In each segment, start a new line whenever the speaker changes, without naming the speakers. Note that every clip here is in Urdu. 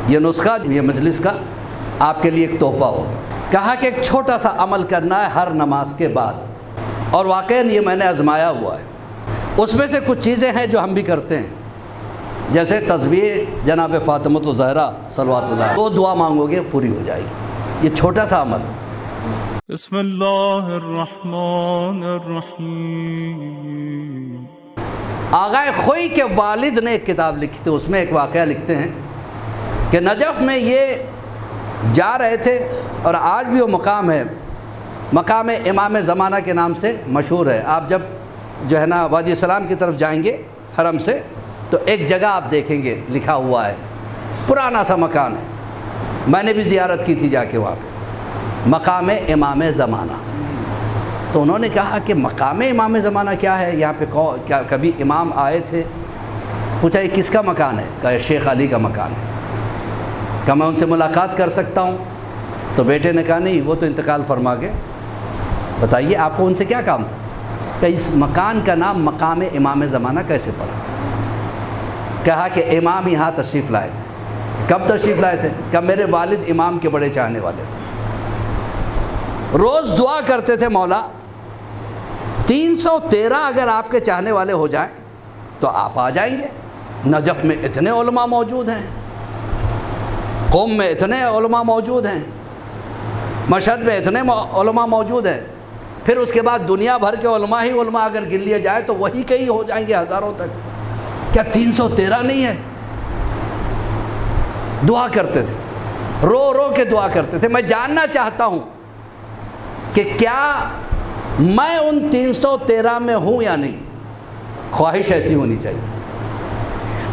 یہ نسخہ یہ مجلس کا آپ کے لیے ایک تحفہ ہوگا۔ کہا کہ ایک چھوٹا سا عمل کرنا ہے ہر نماز کے بعد، اور واقعاً یہ میں نے آزمایا ہوا ہے۔ اس میں سے کچھ چیزیں ہیں جو ہم بھی کرتے ہیں، جیسے تسبیح جناب فاطمۃ الزہرا صلوات اللہ، وہ دعا مانگو گے پوری ہو جائے گی۔ یہ چھوٹا سا عمل۔
بسم اللہ الرحمن الرحیم۔
آغا خوئی کے والد نے ایک کتاب لکھی تھی، اس میں ایک واقعہ لکھتے ہیں کہ نجف میں یہ جا رہے تھے، اور آج بھی وہ مقام ہے، مقام امام زمانہ کے نام سے مشہور ہے۔ آپ جب جو ہے نا وادی السلام کی طرف جائیں گے حرم سے، تو ایک جگہ آپ دیکھیں گے لکھا ہوا ہے، پرانا سا مکان ہے، میں نے بھی زیارت کی تھی جا کے وہاں پہ، مقام امام زمانہ۔ تو انہوں نے کہا کہ مقام امام زمانہ کیا ہے، یہاں پہ کیا کبھی امام آئے تھے؟ پوچھا یہ کس کا مکان ہے؟ کہا شیخ علی کا مکان ہے۔ کہا میں ان سے ملاقات کر سکتا ہوں؟ تو بیٹے نے کہا نہیں، وہ تو انتقال فرما گئے، بتائیے آپ کو ان سے کیا کام تھا؟ کہ اس مکان کا نام مقام امام زمانہ کیسے پڑا؟ کہا کہ امام یہاں تشریف لائے تھے۔ کب تشریف لائے تھے؟ کہ میرے والد امام کے بڑے چاہنے والے تھے، روز دعا کرتے تھے مولا 313 اگر آپ کے چاہنے والے ہو جائیں تو آپ آ جائیں گے۔ نجف میں اتنے علماء موجود ہیں، قوم میں اتنے علماء موجود ہیں، مشہد میں اتنے علماء موجود ہیں، پھر اس کے بعد دنیا بھر کے علماء ہی علماء اگر گن لیے جائے تو وہی کئی ہو جائیں گے، ہزاروں تک۔ کیا 313 نہیں ہے؟ دعا کرتے تھے، رو رو کے دعا کرتے تھے۔ میں جاننا چاہتا ہوں کہ کیا میں ان 313 میں ہوں یا نہیں؟ خواہش ایسی ہونی چاہیے،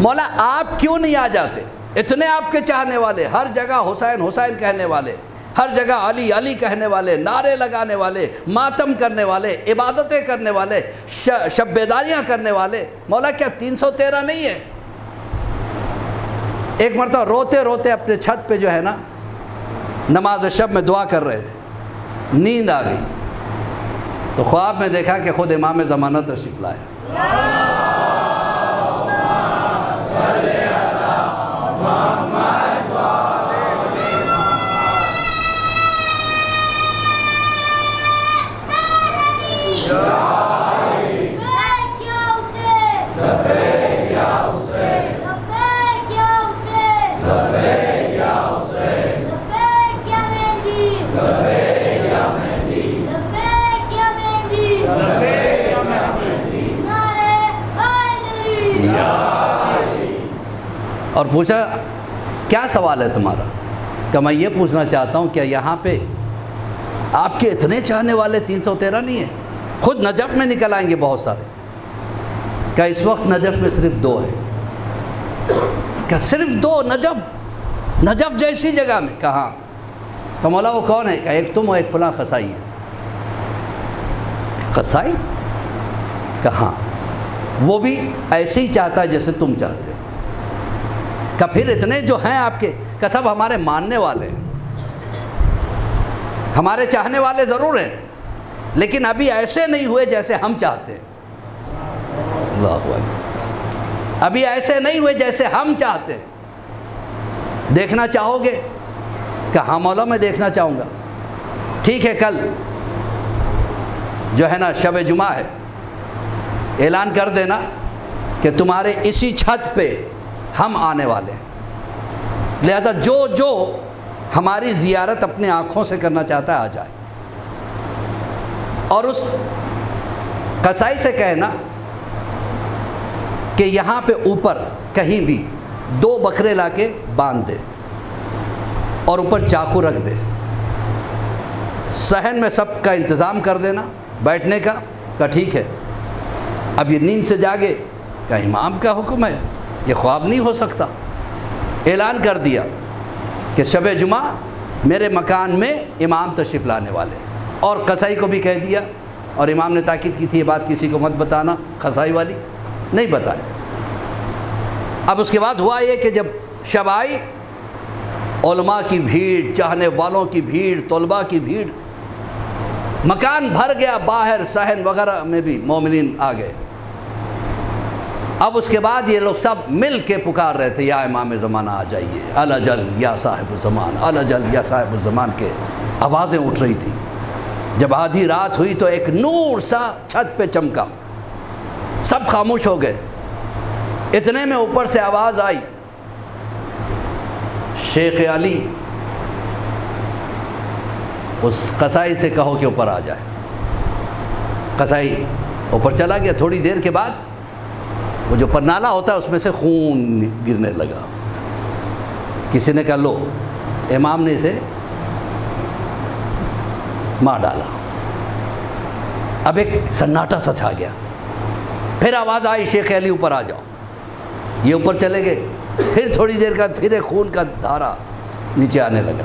مولا آپ کیوں نہیں آ جاتے؟ اتنے آپ کے چاہنے والے، ہر جگہ حسین حسین کہنے والے، ہر جگہ علی علی کہنے والے، نعرے لگانے والے، ماتم کرنے والے، عبادتیں کرنے والے، شب بیداریاں کرنے والے، مولا کیا 313 نہیں ہے؟ ایک مرتبہ روتے روتے اپنے چھت پہ جو ہے نا نماز شب میں دعا کر رہے تھے، نیند آ گئی تو خواب میں دیکھا کہ خود امام زمانہ تشریف لائے۔ اور پوچھا کیا سوال ہے تمہارا؟ کہ میں یہ پوچھنا چاہتا ہوں کیا یہاں پہ آپ کے اتنے چاہنے والے 313 نہیں ہیں؟ خود نجف میں نکل آئیں گے بہت سارے۔ کہ اس وقت نجف میں صرف 2 ہیں۔ کہ صرف 2 نجف جیسی جگہ میں؟ کہاں؟ کہ مولا وہ کون ہے؟ کہ ایک تم ہو، ایک فلاں قصائی ہے۔ قصائی؟ کہاں؟ وہ بھی ایسے ہی چاہتا ہے جیسے تم چاہتے ہو۔ کہ پھر اتنے جو ہیں آپ کے، کہ سب ہمارے ماننے والے ہیں، ہمارے چاہنے والے ضرور ہیں، لیکن ابھی ایسے نہیں ہوئے جیسے ہم چاہتے ہیں۔ اللہ اکبر۔ ابھی ایسے نہیں ہوئے جیسے ہم چاہتے ہیں۔ دیکھنا چاہو گے؟ کہ ہاں مولا میں دیکھنا چاہوں گا۔ ٹھیک ہے، کل جو ہے نا شب جمعہ ہے، اعلان کر دینا کہ تمہارے اسی چھت پہ ہم آنے والے ہیں، لہذا جو ہماری زیارت اپنے آنکھوں سے کرنا چاہتا ہے آ جائے۔ اور اس قصائی سے کہنا کہ یہاں پہ اوپر کہیں بھی 2 بکرے لا کے باندھ دے اور اوپر چاقو رکھ دے، صحن میں سب کا انتظام کر دینا بیٹھنے کا۔ کہ ٹھیک ہے۔ اب یہ نیند سے جاگے، کہ امام کا حکم ہے، یہ خواب نہیں ہو سکتا۔ اعلان کر دیا کہ شب جمعہ میرے مکان میں امام تشریف لانے والے ہیں، اور قصائی کو بھی کہہ دیا، اور امام نے تاکید کی تھی یہ بات کسی کو مت بتانا، قصائی والی نہیں بتائے۔ اب اس کے بعد ہوا یہ کہ جب شب آئی، علماء کی بھیڑ، چاہنے والوں کی بھیڑ، طلباء کی بھیڑ، مکان بھر گیا، باہر صحن وغیرہ میں بھی مومنین آ گئے۔ اب اس کے بعد یہ لوگ سب مل کے پکار رہے تھے، یا امام زمانہ آ جائیے، الجل یا صاحب الزمان، الجل یا صاحب الزمان کے آوازیں اٹھ رہی تھی۔ جب آدھی رات ہوئی تو ایک نور سا چھت پہ چمکا، سب خاموش ہو گئے۔ اتنے میں اوپر سے آواز آئی، شیخ علی اس قصائی سے کہو کہ اوپر آ جائے۔ قصائی اوپر چلا گیا۔ تھوڑی دیر کے بعد وہ جو پرنالا ہوتا ہے اس میں سے خون گرنے لگا۔ کسی نے کہا لو، امام نے اسے مار ڈالا۔ اب ایک سناٹا سا چھا گیا۔ پھر آواز آئی، شیخ علی اوپر آ جاؤ۔ یہ اوپر چلے گئے۔ پھر تھوڑی دیر بعد پھر ایک خون کا دھارا نیچے آنے لگا۔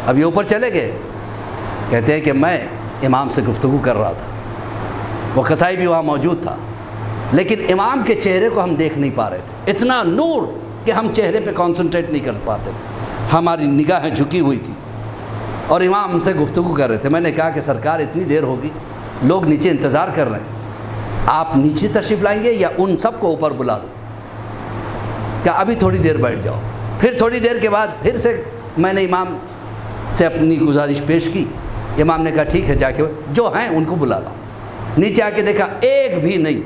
اب یہ اوپر چلے گئے۔ کہتے ہیں کہ میں امام سے گفتگو کر رہا تھا، وہ قصائی بھی وہاں موجود تھا، لیکن امام کے چہرے کو ہم دیکھ نہیں پا رہے تھے۔ اتنا نور کہ ہم چہرے پہ کانسنٹریٹ نہیں کر پاتے تھے، ہماری نگاہیں جھکی ہوئی تھی، اور امام ہم سے گفتگو کر رہے تھے۔ میں نے کہا کہ سرکار اتنی دیر ہوگی، لوگ نیچے انتظار کر رہے ہیں، آپ نیچے تشریف لائیں گے یا ان سب کو اوپر بلا لوں؟ کہ ابھی تھوڑی دیر بیٹھ جاؤ۔ پھر تھوڑی دیر کے بعد پھر سے میں نے امام سے اپنی گزارش پیش کی۔ امام نے کہا ٹھیک ہے، جا کے جو ہیں ان کو بلا لاؤ۔ نیچے آ کے دیکھا ایک بھی نہیں،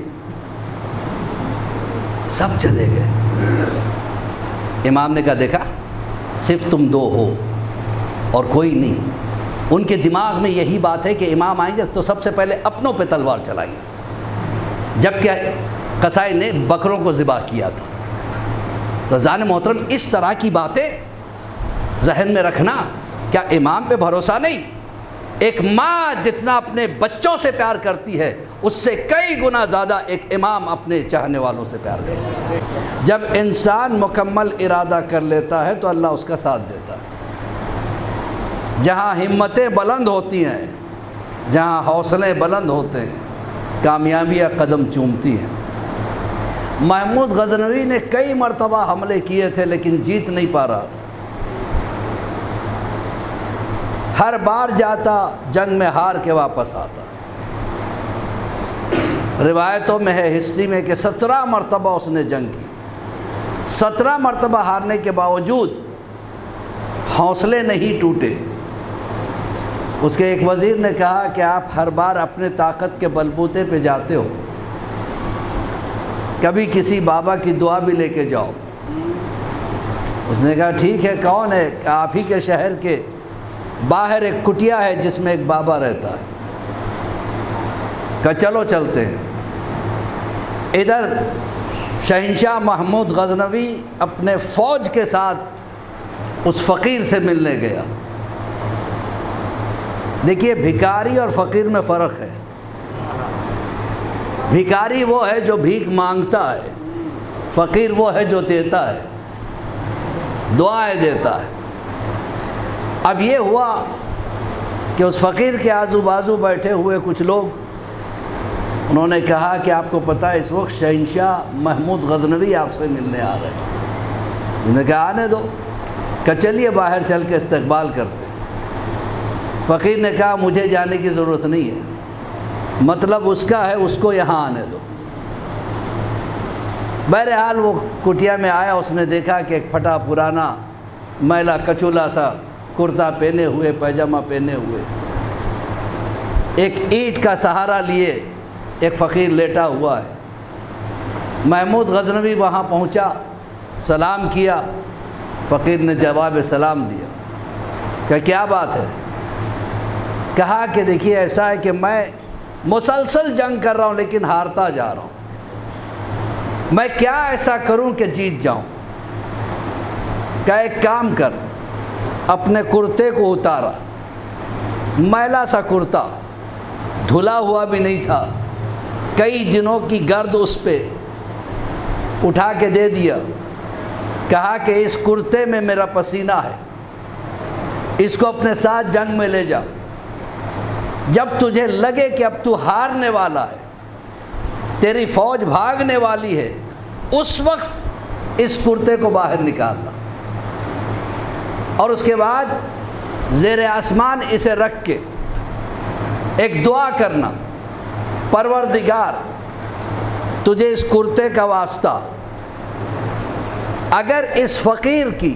سب چلے گئے۔ امام نے کہا دیکھا، صرف تم دو ہو اور کوئی نہیں۔ ان کے دماغ میں یہی بات ہے کہ امام آئیں گے تو سب سے پہلے اپنوں پہ تلوار چلائیں گے، جبکہ قصائی نے بکروں کو ذبح کیا تھا۔ تو زان محترم، اس طرح کی باتیں ذہن میں رکھنا۔ کیا امام پہ بھروسہ نہیں؟ ایک ماں جتنا اپنے بچوں سے پیار کرتی ہے، اس سے کئی گنا زیادہ ایک امام اپنے چاہنے والوں سے پیار کرتا ہے۔ جب انسان مکمل ارادہ کر لیتا ہے تو اللہ اس کا ساتھ دیتا ہے۔ جہاں ہمتیں بلند ہوتی ہیں، جہاں حوصلے بلند ہوتے ہیں، کامیابیاں قدم چومتی ہیں۔ محمود غزنوی نے کئی مرتبہ حملے کیے تھے لیکن جیت نہیں پا رہا تھا۔ ہر بار جاتا، جنگ میں ہار کے واپس آتا۔ روایتوں میں ہے، ہسٹری میں، کہ 17 مرتبہ اس نے جنگ کی۔ 17 مرتبہ ہارنے کے باوجود حوصلے نہیں ٹوٹے۔ اس کے ایک وزیر نے کہا کہ آپ ہر بار اپنے طاقت کے بلبوتے پہ جاتے ہو، کبھی کسی بابا کی دعا بھی لے کے جاؤ۔ اس نے کہا ٹھیک ہے، کون ہے؟ کہ آپ ہی کے شہر کے باہر ایک کٹیا ہے جس میں ایک بابا رہتا ہے۔ کہ چلو چلتے ہیں۔ ادھر شہنشاہ محمود غزنوی اپنے فوج کے ساتھ اس فقیر سے ملنے گیا۔ دیکھیے، بھکاری اور فقیر میں فرق ہے۔ بھکاری وہ ہے جو بھیک مانگتا ہے، فقیر وہ ہے جو دیتا ہے، دعائیں دیتا ہے۔ اب یہ ہوا کہ اس فقیر کے آزو بازو بیٹھے ہوئے کچھ لوگ، انہوں نے کہا کہ آپ کو پتہ ہے اس وقت شہنشاہ محمود غزنوی آپ سے ملنے آ رہے ہیں۔ جنہوں نے کہا آنے دو، کہ چلیے باہر چل کے استقبال کرتے ہیں۔ فقیر نے کہا مجھے جانے کی ضرورت نہیں ہے، مطلب اس کا ہے، اس کو یہاں آنے دو۔ بہرحال وہ کٹیا میں آیا، اس نے دیکھا کہ ایک پھٹا پرانا میلا کچولا سا کرتا پہنے ہوئے، پیجامہ پہنے ہوئے، ایک اینٹ کا سہارا لیے ایک فقیر لیٹا ہوا ہے۔ محمود غزنوی وہاں پہنچا، سلام کیا۔ فقیر نے جواب سلام دیا کہ کیا بات ہے؟ کہا کہ دیکھیے ایسا ہے کہ میں مسلسل جنگ کر رہا ہوں لیکن ہارتا جا رہا ہوں، میں کیا ایسا کروں کہ جیت جاؤں؟ کہ ایک کام کر، اپنے کرتے کو اتارا، میلا سا کرتا، دھلا ہوا بھی نہیں تھا، کئی دنوں کی گرد اس پہ، اٹھا کے دے دیا۔ کہا کہ اس کرتے میں میرا پسینہ ہے، اس کو اپنے ساتھ جنگ میں لے جا، جب تجھے لگے کہ اب تو ہارنے والا ہے، تیری فوج بھاگنے والی ہے، اس وقت اس کرتے کو باہر نکالنا، اور اس کے بعد زیر آسمان اسے رکھ کے ایک دعا کرنا، پروردگار تجھے اس کرتے کا واسطہ، اگر اس فقیر کی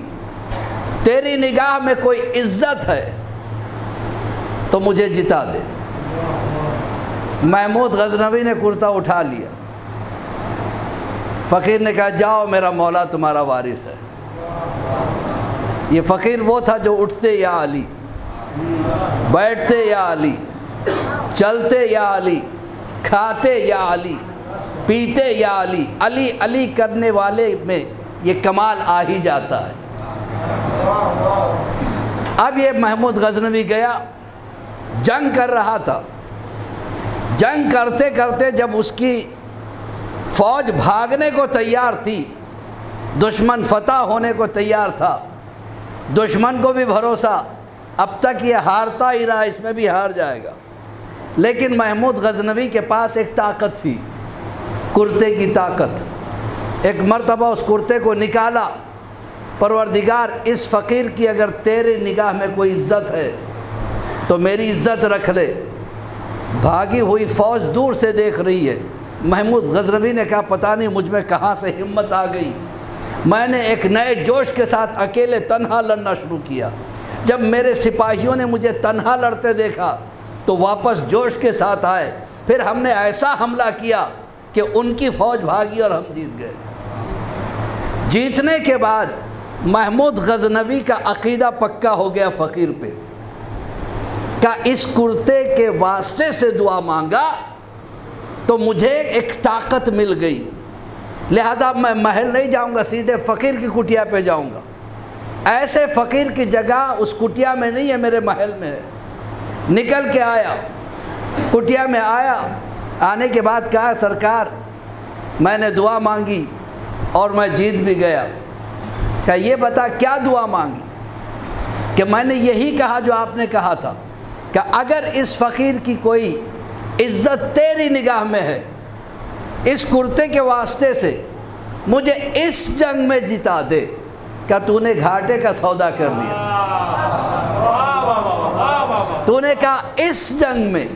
تیری نگاہ میں کوئی عزت ہے تو مجھے جتا دے۔ محمود غزنوی نے کرتا اٹھا لیا، فقیر نے کہا جاؤ میرا مولا تمہارا وارث ہے۔ یہ فقیر وہ تھا جو اٹھتے یا علی، بیٹھتے یا علی، چلتے یا علی، کھاتے یا علی، پیتے یا علی، علی علی کرنے والے میں یہ کمال آ ہی جاتا ہے۔ اب یہ محمود غزنوی گیا، جنگ کر رہا تھا، جنگ کرتے کرتے جب اس کی فوج بھاگنے کو تیار تھی، دشمن فتح ہونے کو تیار تھا، دشمن کو بھی بھروسہ اب تک یہ ہارتا ہی رہا، اس میں بھی ہار جائے گا، لیکن محمود غزنوی کے پاس ایک طاقت تھی، کرتے کی طاقت۔ ایک مرتبہ اس کرتے کو نکالا، پروردگار اس فقیر کی اگر تیرے نگاہ میں کوئی عزت ہے تو میری عزت رکھ لے۔ بھاگی ہوئی فوج دور سے دیکھ رہی ہے۔ محمود غزنوی نے کہا پتہ نہیں مجھ میں کہاں سے ہمت آ گئی، میں نے ایک نئے جوش کے ساتھ اکیلے تنہا لڑنا شروع کیا۔ جب میرے سپاہیوں نے مجھے تنہا لڑتے دیکھا تو واپس جوش کے ساتھ آئے، پھر ہم نے ایسا حملہ کیا کہ ان کی فوج بھاگی اور ہم جیت گئے۔ جیتنے کے بعد محمود غزنوی کا عقیدہ پکا ہو گیا فقیر پہ، کہ اس کرتے کے واسطے سے دعا مانگا تو مجھے ایک طاقت مل گئی، لہذا میں محل نہیں جاؤں گا، سیدھے فقیر کی کٹیا پہ جاؤں گا۔ ایسے فقیر کی جگہ اس کٹیا میں نہیں ہے، میرے محل میں ہے۔ نکل کے آیا، کٹیا میں آیا، آنے کے بعد کہا سرکار میں نے دعا مانگی اور میں جیت بھی گیا۔ کہ یہ بتا کیا دعا مانگی؟ کہ میں نے یہی کہا جو آپ نے کہا تھا، کہ اگر اس فقیر کی کوئی عزت تیری نگاہ میں ہے، اس کرتے کے واسطے سے مجھے اس جنگ میں جتا دے۔ کہ تو نے گھاٹے کا سودا کر لیا، تو نے کہا اس جنگ میں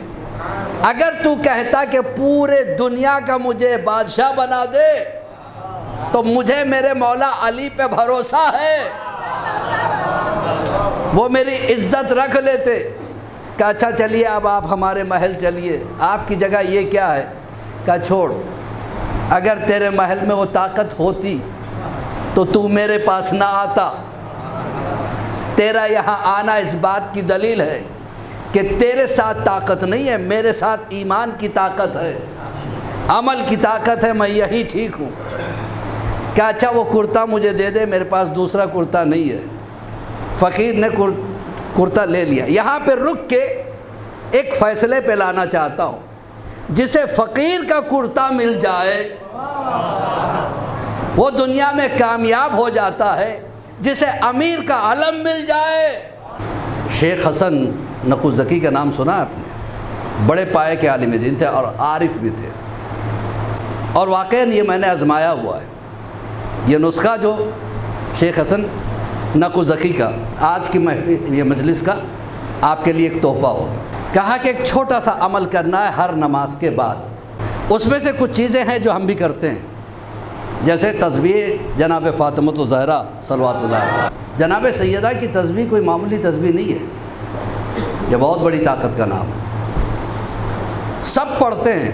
اگر تو کہتا کہ پورے دنیا کا مجھے بادشاہ بنا دے تو مجھے میرے مولا علی پہ بھروسہ ہے، وہ میری عزت رکھ لیتے۔ کہ اچھا چلیے اب آپ ہمارے محل چلیے، آپ کی جگہ یہ کیا ہے؟ کہ چھوڑ، اگر تیرے محل میں وہ طاقت ہوتی تو تو میرے پاس نہ آتا۔ تیرا یہاں آنا اس بات کی دلیل ہے کہ تیرے ساتھ طاقت نہیں ہے، میرے ساتھ ایمان کی طاقت ہے، عمل کی طاقت ہے، میں یہی ٹھیک ہوں۔ کہ اچھا وہ کرتا مجھے دے دے، میرے پاس دوسرا کرتا نہیں ہے۔ فقیر نے کرتا لے لیا۔ یہاں پہ رک کے ایک فیصلے پہ لانا چاہتا ہوں، جسے فقیر کا کرتا مل جائے وہ دنیا میں کامیاب ہو جاتا ہے، جسے امیر کا علم مل جائے۔ شیخ حسن نقوزکی کا نام سنا آپ نے؟ بڑے پائے کے عالم دین تھے اور عارف بھی تھے، اور واقعاً یہ میں نے آزمایا ہوا ہے۔ یہ نسخہ جو شیخ حسن نقوزکی کا آج کی محفل یہ مجلس کا آپ کے لیے ایک تحفہ ہوگا۔ کہا کہ ایک چھوٹا سا عمل کرنا ہے ہر نماز کے بعد۔ اس میں سے کچھ چیزیں ہیں جو ہم بھی کرتے ہیں، جیسے تسبیح جناب فاطمۃ الزہرا صلوات اللہ علیہ۔ جناب سیدہ کی تسبیح کوئی معمولی تسبیح نہیں ہے، یہ بہت بڑی طاقت کا نام ہے۔ سب پڑھتے ہیں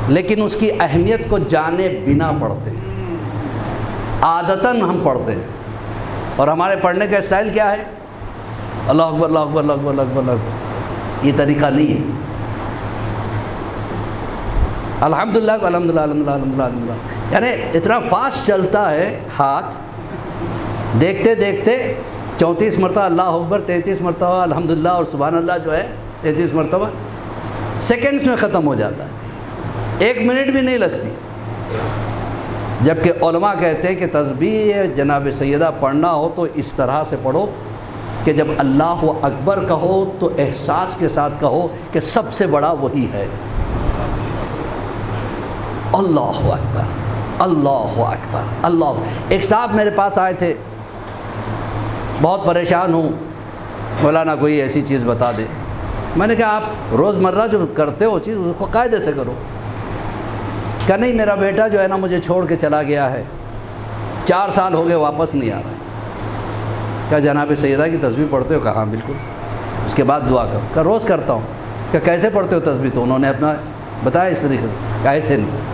لیکن اس کی اہمیت کو جانے بنا پڑھتے ہیں، عادتاً ہم پڑھتے ہیں، اور ہمارے پڑھنے کا اسٹائل کیا ہے؟ اللہ اکبر اللہ اکبر اللہ اکبر اللہ اکبر اللہ اکبر۔ یہ طریقہ نہیں ہے۔ الحمدللہ الحمدللہ الحمدللہ الحمدللہ الحمدللہ، یعنی اتنا فاسٹ چلتا ہے ہاتھ، دیکھتے دیکھتے 34 مرتبہ اللہ اکبر، 33 مرتبہ الحمدللہ اور سبحان اللہ جو ہے 33 مرتبہ، سیکنڈز میں ختم ہو جاتا ہے، 1 منٹ بھی نہیں لگتی۔ جبکہ علماء کہتے ہیں کہ تسبیح جناب سیدہ پڑھنا ہو تو اس طرح سے پڑھو کہ جب اللہ اکبر کہو تو احساس کے ساتھ کہو کہ سب سے بڑا وہی ہے۔ اللہ اکبر اللہ اکبر اللہ۔ ایک صاحب میرے پاس آئے تھے، بہت پریشان ہوں، مولانا کوئی ایسی چیز بتا دے۔ میں نے کہا آپ روزمرہ جو کرتے ہو چیز اس کو قاعدے سے کرو۔ کہ نہیں میرا بیٹا جو ہے نا مجھے چھوڑ کے چلا گیا ہے، 4 سال ہو گئے واپس نہیں آ رہا ہے۔ کیا جناب سیدہ کی تسبیح پڑھتے ہو؟ کہا ہاں بالکل۔ اس کے بعد دعا کرو۔ کہ روز کرتا ہوں۔ کہ کیسے پڑھتے ہو تسبیح؟ تو انہوں نے اپنا بتایا اس طریقے سے۔ کہ ایسے نہیں،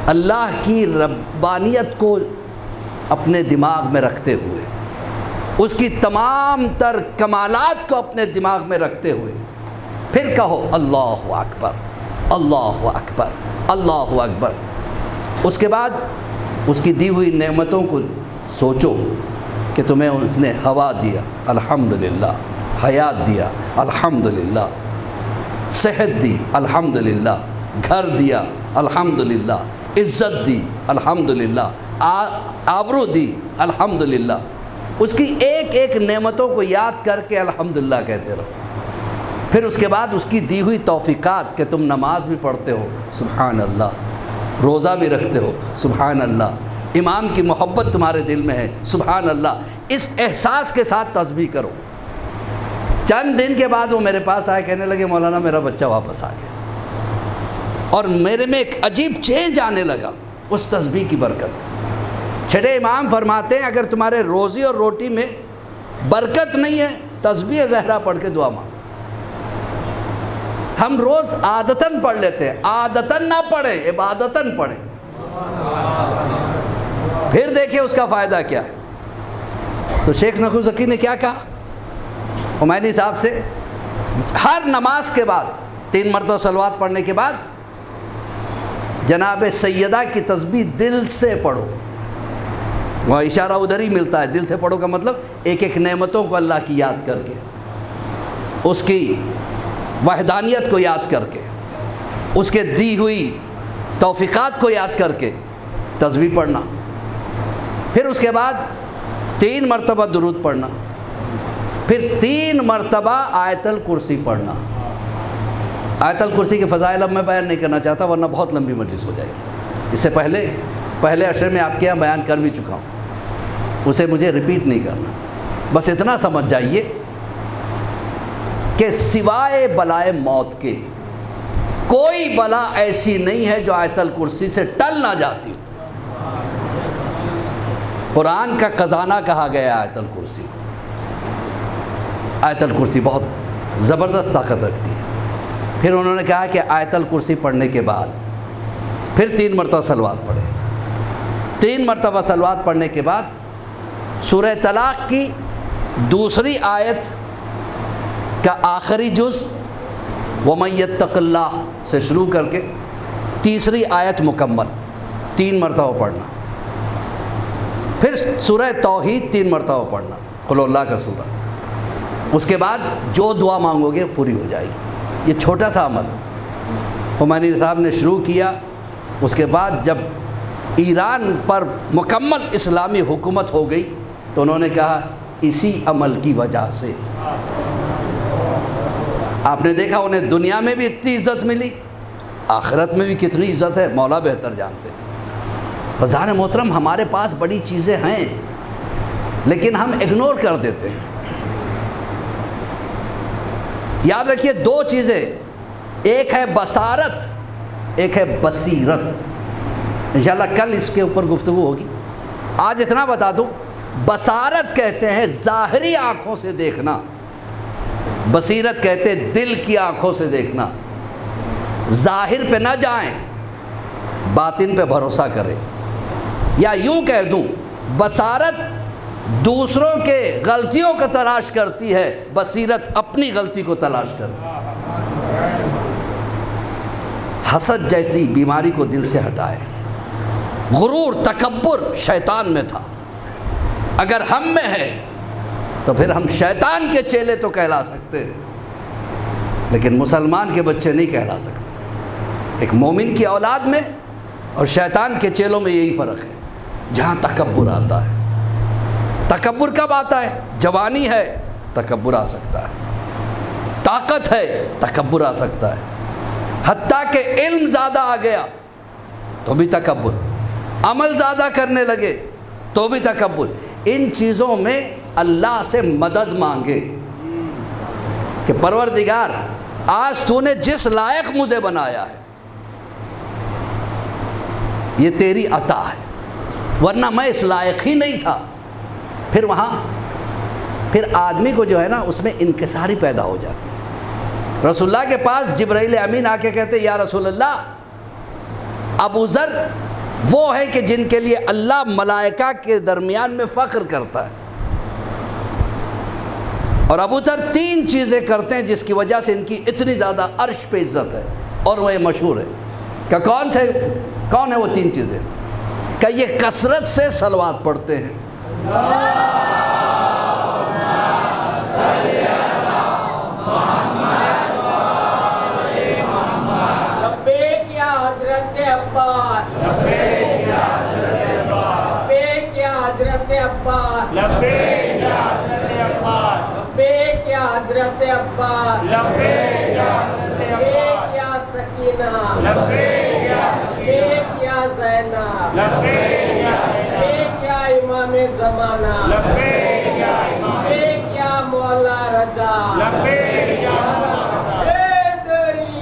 اللہ کی ربانیت کو اپنے دماغ میں رکھتے ہوئے، اس کی تمام تر کمالات کو اپنے دماغ میں رکھتے ہوئے پھر کہو اللہ اکبر، اللہ اکبر، اللہ اکبر۔ اس کے بعد اس کی دی ہوئی نعمتوں کو سوچو کہ تمہیں اس نے ہوا دیا، الحمدللہ، حیات دیا، الحمدللہ، صحت دی، الحمدللہ، گھر دیا، الحمدللہ، عزت دی، الحمدللہ، آبرو دی، الحمدللہ۔ اس کی ایک ایک نعمتوں کو یاد کر کے الحمدللہ کہتے رہو۔ پھر اس کے بعد اس کی دی ہوئی توفیقات کہ تم نماز بھی پڑھتے ہو، سبحان اللہ، روزہ بھی رکھتے ہو، سبحان اللہ، امام کی محبت تمہارے دل میں ہے، سبحان اللہ۔ اس احساس کے ساتھ تسبیح کرو۔ چند دن کے بعد وہ میرے پاس آئے، کہنے لگے مولانا میرا بچہ واپس آ گیا، اور میرے میں ایک عجیب چینج آنے لگا اس تسبیح کی برکت۔ چھٹے امام فرماتے ہیں اگر تمہارے روزی اور روٹی میں برکت نہیں ہے، تسبیح زہرا پڑھ کے دعا مانگو۔ ہم روز عادتاً پڑھ لیتے ہیں، عادتاً نہ پڑھیں، عبادتاً پڑھیں، پھر دیکھیں اس کا فائدہ کیا ہے۔ تو شیخ نقی زکی نے کیا کہا خمینی صاحب سے؟ ہر نماز کے بعد 3 مرتبہ صلوات پڑھنے کے بعد جناب سیدہ کی تسبیح دل سے پڑھو۔ وہ اشارہ ادھر ہی ملتا ہے، دل سے پڑھو کا مطلب ایک ایک نعمتوں کو اللہ کی یاد کر کے، اس کی وحدانیت کو یاد کر کے، اس کے دی ہوئی توفیقات کو یاد کر کے تسبیح پڑھنا۔ پھر اس کے بعد 3 مرتبہ درود پڑھنا، پھر 3 مرتبہ آیت الکرسی پڑھنا۔ آیت الکرسی کے فضائل اب میں بیان نہیں کرنا چاہتا ورنہ بہت لمبی مجلس ہو جائے گی۔ اس سے پہلے عشرے میں آپ کے یہاں بیان کر بھی چکا ہوں، اسے مجھے ریپیٹ نہیں کرنا۔ بس اتنا سمجھ جائیے کہ سوائے بلائے موت کے کوئی بلا ایسی نہیں ہے جو آیت الکرسی سے ٹل نہ جاتی ہو۔ قرآن کا خزانہ کہا گیا آیت الکرسی۔ آیت الکرسی بہت زبردست طاقت رکھتی ہے۔ پھر انہوں نے کہا کہ آیت الکرسی پڑھنے کے بعد پھر 3 مرتبہ صلوات پڑھیں۔ 3 مرتبہ صلوات پڑھنے کے بعد سورہ طلاق کی 2 آیت کا آخری جز وَمَن يَتَّقِ اللَّهَ سے شروع کر کے 3 آیت مکمل 3 مرتبہ پڑھنا۔ پھر سورہ توحید 3 مرتبہ پڑھنا، قل اللہ کا سورہ۔ اس کے بعد جو دعا مانگو گے پوری ہو جائے گی۔ یہ چھوٹا سا عمل خمینی صاحب نے شروع کیا۔ اس کے بعد جب ایران پر مکمل اسلامی حکومت ہو گئی تو انہوں نے کہا اسی عمل کی وجہ سے آپ نے دیکھا انہیں دنیا میں بھی اتنی عزت ملی، آخرت میں بھی کتنی عزت ہے مولا بہتر جانتے ہیں۔ بزرگ محترم ہمارے پاس بڑی چیزیں ہیں لیکن ہم اگنور کر دیتے ہیں۔ یاد رکھیے 2 چیزیں، ایک ہے بصارت، ایک ہے بصیرت۔ انشاءاللہ کل اس کے اوپر گفتگو ہوگی۔ آج اتنا بتا دوں، بصارت کہتے ہیں ظاہری آنکھوں سے دیکھنا، بصیرت کہتے ہیں دل کی آنکھوں سے دیکھنا۔ ظاہر پہ نہ جائیں، باطن پہ بھروسہ کریں۔ یا یوں کہہ دوں، بصارت دوسروں کے غلطیوں کو تلاش کرتی ہے، بصیرت اپنی غلطی کو تلاش کرتی ہے۔ حسد جیسی بیماری کو دل سے ہٹائے۔ غرور، تکبر شیطان میں تھا، اگر ہم میں ہے تو پھر ہم شیطان کے چیلے تو کہلا سکتے ہیں لیکن مسلمان کے بچے نہیں کہلا سکتے۔ ایک مومن کی اولاد میں اور شیطان کے چیلوں میں یہی فرق ہے۔ جہاں تکبر آتا ہے، تکبر کب آتا ہے؟ جوانی ہے تکبر آ سکتا ہے، طاقت ہے تکبر آ سکتا ہے، حتیٰ کہ علم زیادہ آ گیا تو بھی تکبر، عمل زیادہ کرنے لگے تو بھی تکبر۔ ان چیزوں میں اللہ سے مدد مانگے کہ پروردگار آج تو نے جس لائق مجھے بنایا ہے یہ تیری عطا ہے، ورنہ میں اس لائق ہی نہیں تھا۔ پھر آدمی کو جو ہے نا اس میں انکساری پیدا ہو جاتی ہے۔ رسول اللہ کے پاس جبرائیل امین آ کے کہتے یا رسول اللہ، ابو ذر وہ ہے کہ جن کے لیے اللہ ملائکہ کے درمیان میں فخر کرتا ہے، اور ابو ذر 3 چیزیں کرتے ہیں جس کی وجہ سے ان کی اتنی زیادہ عرش پہ عزت ہے، اور وہ یہ مشہور ہے کہ کون ہے وہ 3 چیزیں؟ کہ یہ کثرت سے صلوات پڑھتے ہیں،
لبیک یا حضرت عباس، لبیک یا حضرت عباس، لبیک یا حضرت عباس، لبیک یا حضرت عباس، لبیک یا حضرت عباس، لبیک یا حضرت عباس، لبیک یا سکینہ، لبیک یا لبیک یا زینب، لبیک یا امام زمانہ، لبیک یا مولا رضا، لبیک یا حیدری۔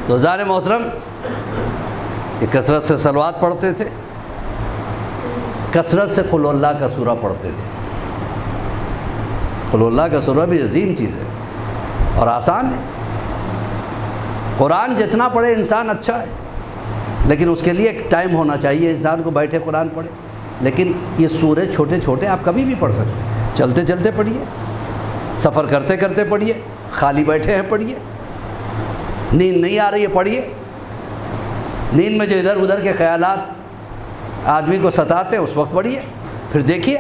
تو زار محترم یہ کثرت سے صلوات پڑھتے تھے، کثرت سے قل اللہ کا سورہ پڑھتے تھے۔ قل اللہ کا سورہ بھی عظیم چیز ہے اور آسان ہے۔ قرآن جتنا پڑھے انسان اچھا ہے، لیکن اس کے لیے ایک ٹائم ہونا چاہیے انسان کو بیٹھے قرآن پڑھے۔ لیکن یہ سورے چھوٹے چھوٹے آپ کبھی بھی پڑھ سکتے ہیں، چلتے چلتے پڑھیے، سفر کرتے کرتے پڑھیے، خالی بیٹھے ہیں پڑھیے، نیند نہیں آ رہی ہے پڑھیے، نیند میں جو ادھر ادھر کے خیالات آدمی کو ستاتے ہیں اس وقت پڑھیے، پھر دیکھیے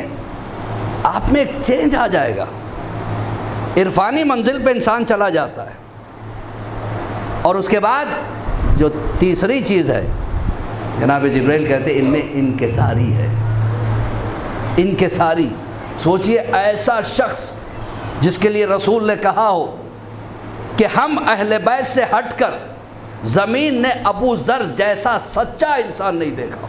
آپ میں ایک چینج آ جائے گا، عرفانی منزل پہ انسان چلا جاتا ہے۔ اور اس کے بعد جو تیسری چیز ہے، جناب جبرائیل کہتے ہیں ان میں انکساری ہے، انکساری۔ سوچئے ایسا شخص جس کے لیے رسول نے کہا ہو کہ ہم اہل بیت سے ہٹ کر زمین نے ابو ذر جیسا سچا انسان نہیں دیکھا،